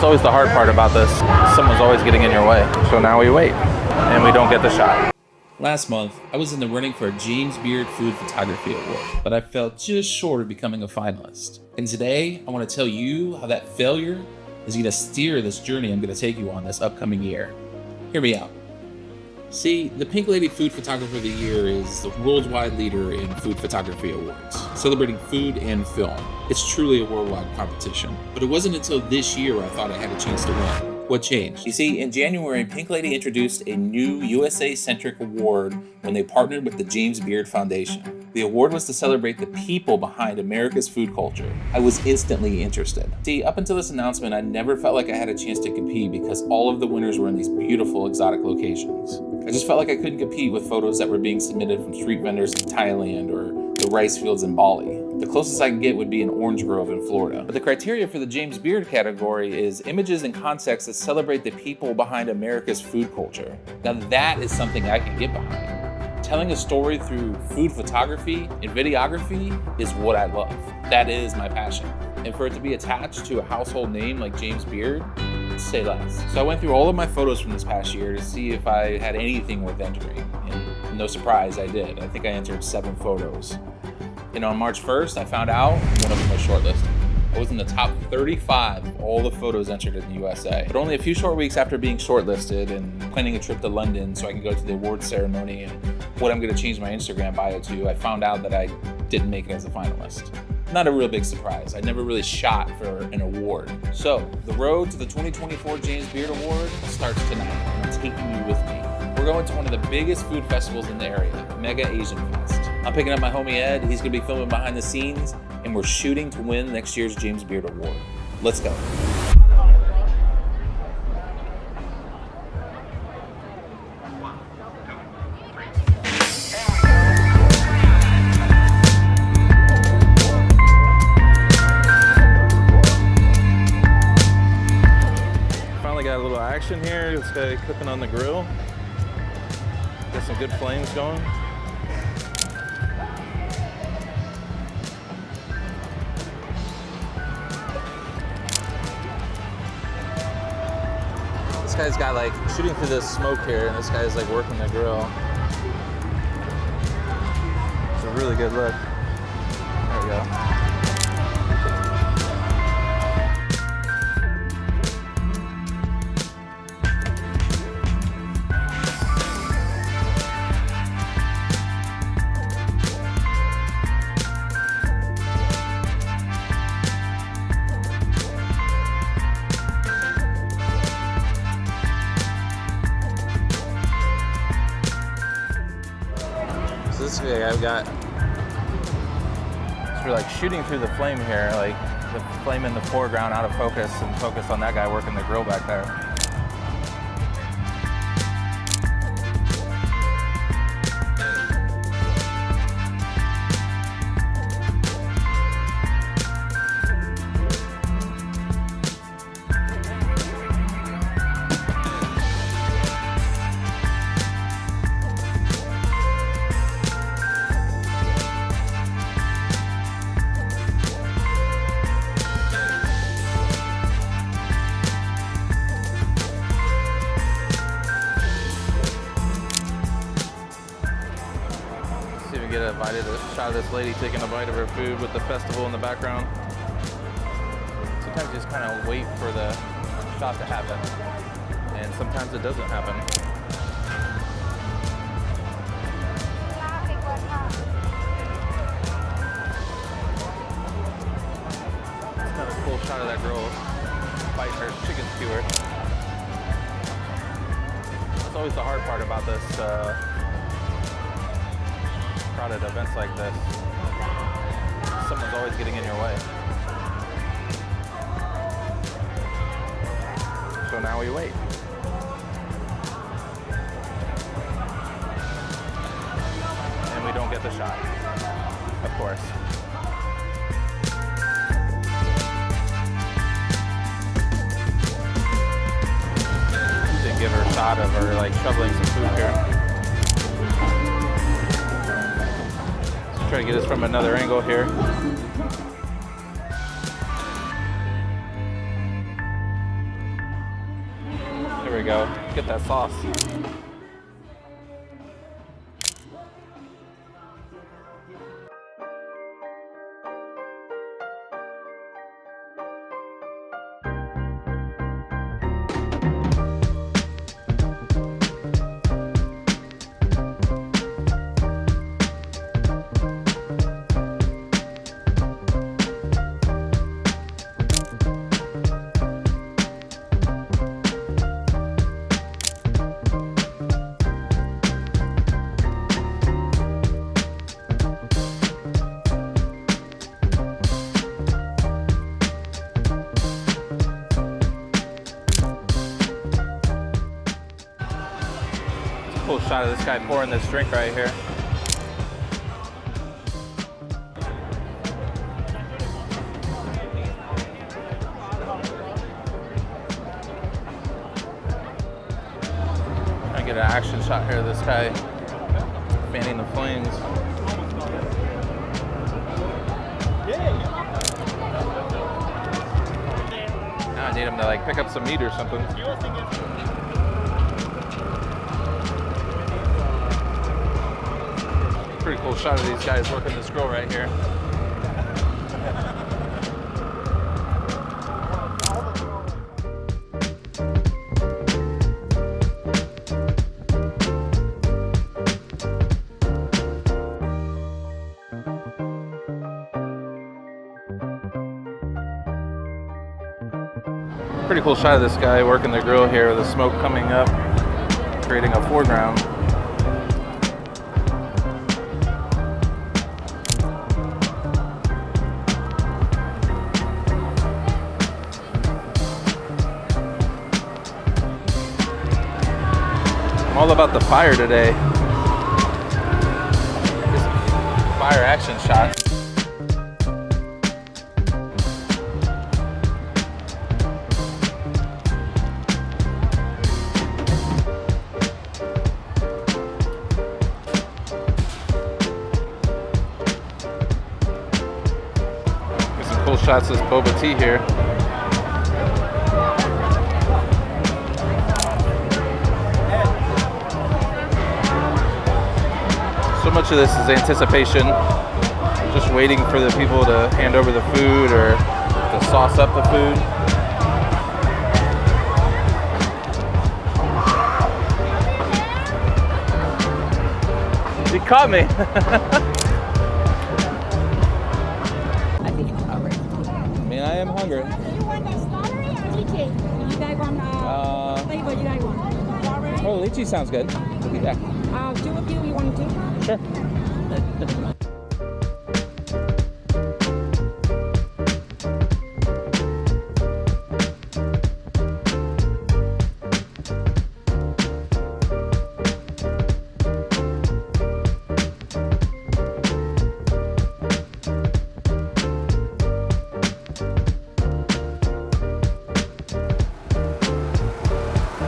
always the hard part about this. Someone's always getting in your way. So now we wait, and we don't get the shot. Last month, I was in the running for a James Beard Food Photography Award, but I fell just short of becoming a finalist. And today, I want to tell you how that failure is going to steer this journey I'm going to take you on this upcoming year. Hear me out. See, the Pink Lady Food Photographer of the Year is the worldwide leader in food photography awards, celebrating food and film. It's truly a worldwide competition. But it wasn't until this year I thought I had a chance to win. What changed? You see, in January, Pink Lady introduced a new USA-centric award when they partnered with the James Beard Foundation. The award was to celebrate the people behind America's food culture. I was instantly interested. See, up until this announcement, I never felt like I had a chance to compete because all of the winners were in these beautiful exotic locations. I just felt like I couldn't compete with photos that were being submitted from street vendors in Thailand or the rice fields in Bali. The closest I can get would be an orange grove in Florida. But the criteria for the James Beard category is images and contexts that celebrate the people behind America's food culture. Now that is something I can get behind. Telling a story through food photography and videography is what I love. That is my passion. And for it to be attached to a household name like James Beard, say less. So I went through all of my photos from this past year to see if I had anything worth entering. And no surprise, I did. I think I entered 7 photos. And on March 1st, I found out one of them was shortlisted. I was in the top 35 of all the photos entered in the USA. But only a few short weeks after being shortlisted and planning a trip to London so I can go to the awards ceremony and what I'm gonna change my Instagram bio to, I found out that I didn't make it as a finalist. Not a real big surprise. I never really shot for an award. So the road to the 2024 James Beard Award starts tonight, and I'm taking you with me. We're going to one of the biggest food festivals in the area, Mega Asian Fest. I'm picking up my homie Ed. He's gonna be filming behind the scenes, and we're shooting to win next year's James Beard Award. Let's go. Finally got a little action here. This guy cooking on the grill. Got some good flames going. This guy's got like shooting through this smoke here, and this guy's like working the grill. It's a really good look. There we go. So this guy I've got, so we're like shooting through the flame here, like the flame in the foreground out of focus and focus on that guy working the grill back there. Get a shot of this lady taking a bite of her food with the festival in the background. Sometimes you just kind of wait for the shot to happen, and sometimes it doesn't happen. It's kind of a cool shot of that girl biting her chicken skewer. That's always the hard part about this. Crowded events like this, someone's always getting in your way. So now we wait. And we don't get the shot, of course. Didn't give her a shot of her like shoveling some food here. Try to get this from another angle here. go. Get that sauce. Cool shot of this guy pouring this drink right here. I get an action shot here of this guy fanning the flames. Now I need him to like pick up some meat or something. Pretty cool shot of these guys working this grill right here. Pretty cool shot of this guy working the grill here with the smoke coming up, creating a foreground. All about the fire today. Just fire action shots. Get some cool shots of this boba tea here. So much of this is anticipation, just waiting for the people to hand over the food or to sauce up the food. You caught me. I think it's all right. I mean, I am hungry. You want that strawberry or lychee? You guys want flavor? You guys want strawberry? Oh, lychee sounds good. Look at that. Two of you want two? Sure.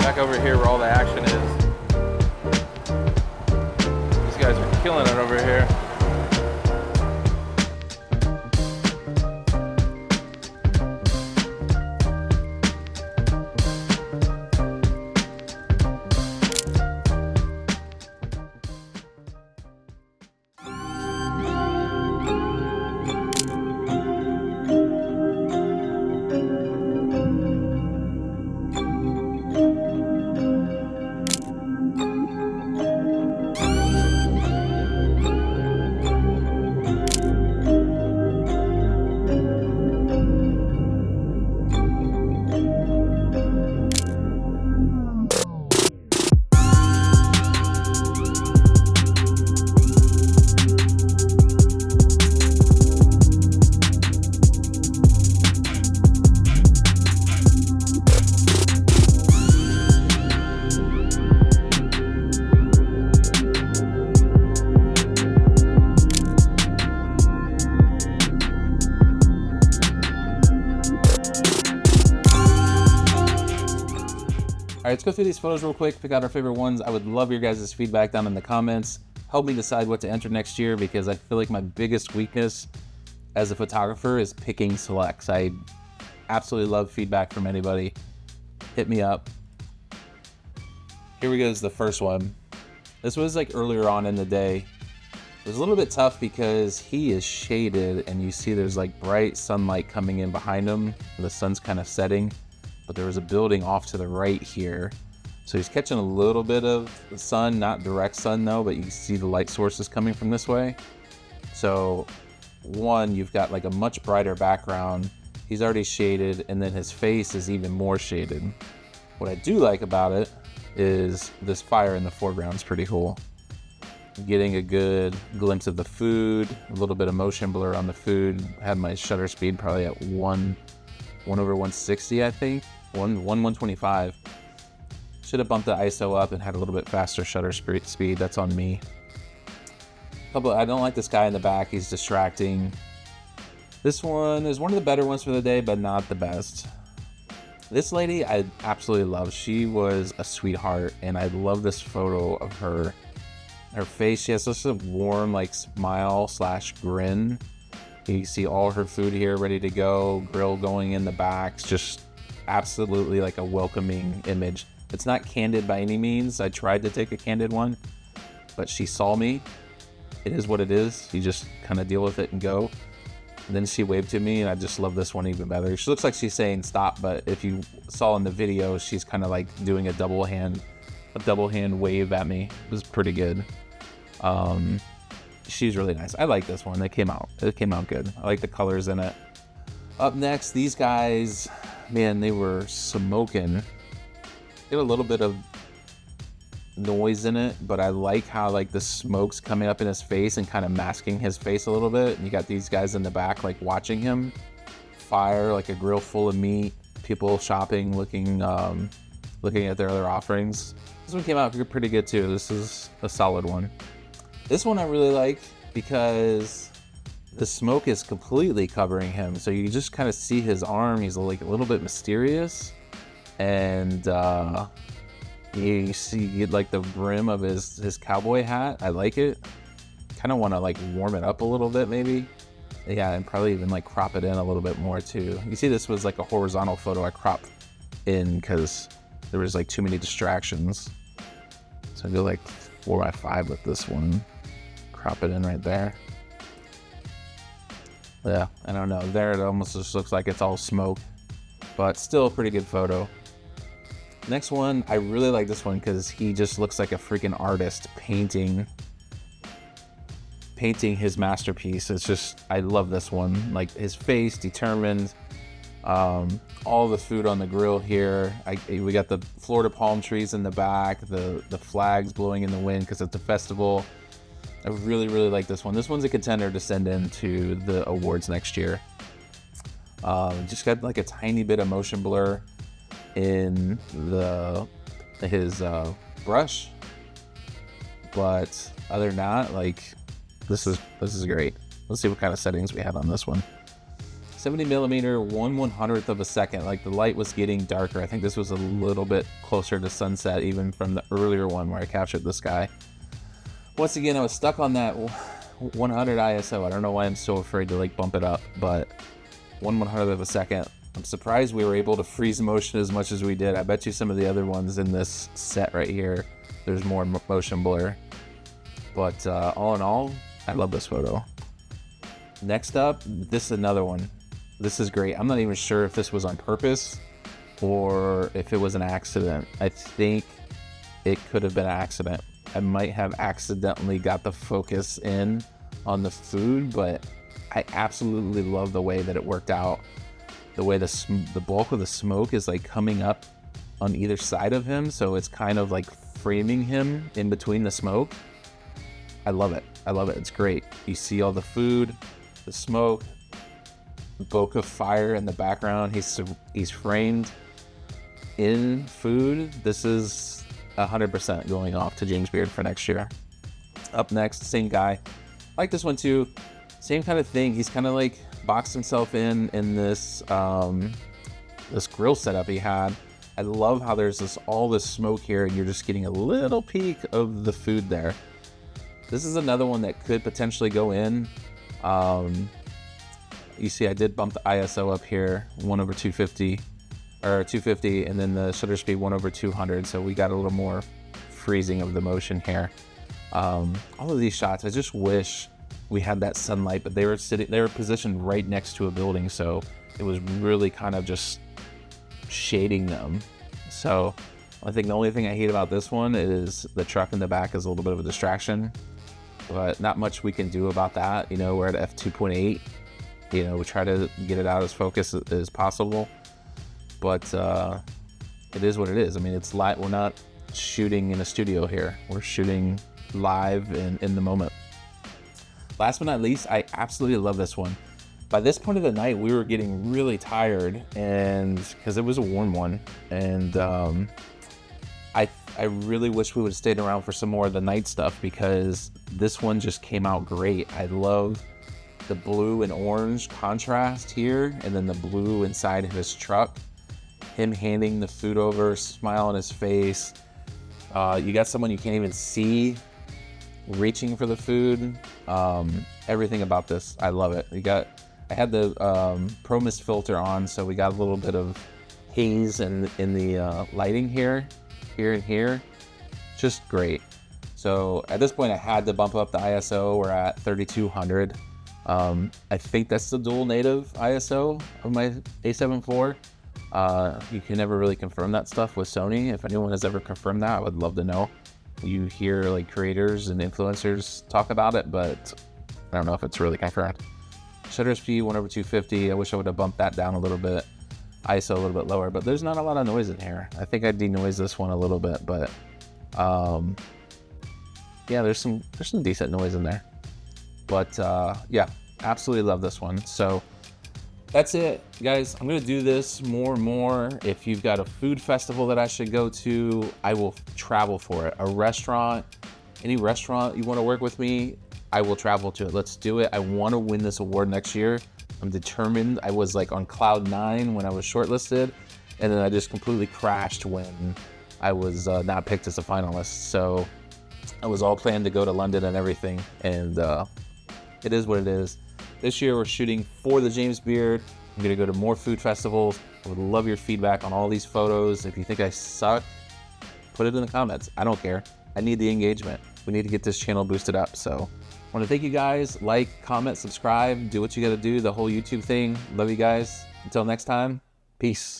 Back over here where all the action is. These guys are killing it over here. All right, let's go through these photos real quick, pick out our favorite ones. I would love your guys' feedback down in the comments. Help me decide what to enter next year, because I feel like my biggest weakness as a photographer is picking selects. I absolutely love feedback from anybody. Hit me up. here we go is the first one. This was like earlier on in the day. It was a little bit tough because he is shaded and you see there's like bright sunlight coming in behind him. The sun's kind of setting, but there was a building off to the right here. So he's catching a little bit of the sun, not direct sun though, but you see the light sources coming from this way. So one, you've got like a much brighter background. He's already shaded, and then his face is even more shaded. What I do like about it is this fire in the foreground is pretty cool. Getting a good glimpse of the food, a little bit of motion blur on the food. Had my shutter speed probably at 1/160, I think. 1/125. Should have bumped the ISO up and had a little bit faster shutter speed. That's on me. I don't like this guy in the back. He's distracting. This one is one of the better ones for the day, but not the best. This lady I absolutely love. She was a sweetheart, and I love this photo of her. Her face, she has such a warm like smile / grin. You see all her food here ready to go, grill going in the back. It's just absolutely like a welcoming image. It's not candid by any means. I tried to take a candid one, but she saw me. It is what it is. You just kind of deal with it and go. And then she waved to me, and I just love this one even better. She looks like she's saying stop, but if you saw in the video, she's kind of like doing a double hand wave at me. It was pretty good. She's really nice. I like this one. It came out good. I like the colors in it. Up next, these guys, man, they were smoking. They had a little bit of noise in it, but I like how like the smoke's coming up in his face and kind of masking his face a little bit. And you got these guys in the back like watching him. Fire, like a grill full of meat. People shopping, looking at their other offerings. This one came out pretty good too. This is a solid one. This one I really like because the smoke is completely covering him. So you just kind of see his arm. He's like a little bit mysterious. And you see like the brim of his cowboy hat. I like it. Kind of want to like warm it up a little bit maybe. Yeah, and probably even like crop it in a little bit more too. You see this was like a horizontal photo I cropped in because there was like too many distractions. So I go like 4x5 with this one. Crop it in right there. Yeah, I don't know. There it almost just looks like it's all smoke, but still a pretty good photo. Next one, I really like this one because he just looks like a freaking artist painting his masterpiece. It's just, I love this one. Like his face, determined. All the food on the grill here. We got the Florida palm trees in the back, the flags blowing in the wind because it's a festival. I really, really like this one. This one's a contender to send into the awards next year. Just got like a tiny bit of motion blur in his brush, but other than that, like this is great. Let's see what kind of settings we have on this one. 70 millimeter, 1/100th of a second. Like the light was getting darker. I think this was a little bit closer to sunset even from the earlier one where I captured this guy. Once again, I was stuck on that 100 ISO. I don't know why I'm so afraid to like bump it up, but 1/100th of a second. I'm surprised we were able to freeze motion as much as we did. I bet you some of the other ones in this set right here, there's more motion blur. But all in all, I love this photo. Next up, this is another one. This is great. I'm not even sure if this was on purpose or if it was an accident. I think it could have been an accident. I might have accidentally got the focus in on the food, but I absolutely love the way that it worked out. The way the bulk of the smoke is like coming up on either side of him, so it's kind of like framing him in between the smoke. I love it. I love it. It's great. You see all the food, the smoke, the bokeh of fire in the background. He's framed in food. This is 100% going off to James Beard for next year. Up next, same guy. I like this one too. Same kind of thing. He's kind of like boxed himself in this this grill setup he had. I love how there's all this smoke here and you're just getting a little peek of the food there. This is another one that could potentially go in. You see I did bump the ISO up here 1/250 or 250, and then the shutter speed 1/200, so we got a little more freezing of the motion here. All of these shots, I just wish we had that sunlight, but they were positioned right next to a building, so it was really kind of just shading them. So I think the only thing I hate about this one is the truck in the back is a little bit of a distraction, but not much we can do about that. You know, we're at f2.8. You know, we try to get it out as focused as possible, but it is what it is. I mean, it's light. We're not shooting in a studio here. We're shooting live in the moment. Last but not least, I absolutely love this one. By this point of the night, we were getting really tired, and because it was a warm one, and I really wish we would have stayed around for some more of the night stuff, because this one just came out great. I love the blue and orange contrast here, and then the blue inside of his truck. Him handing the food over, smile on his face. You got someone you can't even see reaching for the food. Everything about this, I love it. I had the Pro Mist filter on, so we got a little bit of haze in the lighting here and here. Just great. So at this point, I had to bump up the ISO. We're at 3200. I think that's the dual native ISO of my A7 IV. You can never really confirm that stuff with Sony. If anyone has ever confirmed that, I would love to know. You hear like creators and influencers talk about it, but I don't know if it's really confirmed. Shutter speed 1/250. I wish I would have bumped that down a little bit. ISO a little bit lower, but there's not a lot of noise in here. I think I denoise this one a little bit, but yeah, there's some decent noise in there. But yeah, absolutely love this one. So that's it, guys. I'm gonna do this more and more. If you've got a food festival that I should go to, I will travel for it. A restaurant, any restaurant you want to work with me, I will travel to it. Let's do it. I want to win this award next year. I'm determined. I was like on cloud 9 when I was shortlisted, and then I just completely crashed when I was not picked as a finalist. So I was all planned to go to London and everything, and it is what it is. This year we're shooting for the James Beard. I'm gonna go to more food festivals. I would love your feedback on all these photos. If you think I suck, put it in the comments. I don't care. I need the engagement. We need to get this channel boosted up. So I want to thank you guys. Like, comment, subscribe, do what you gotta do, the whole YouTube thing. Love you guys. Until next time, peace.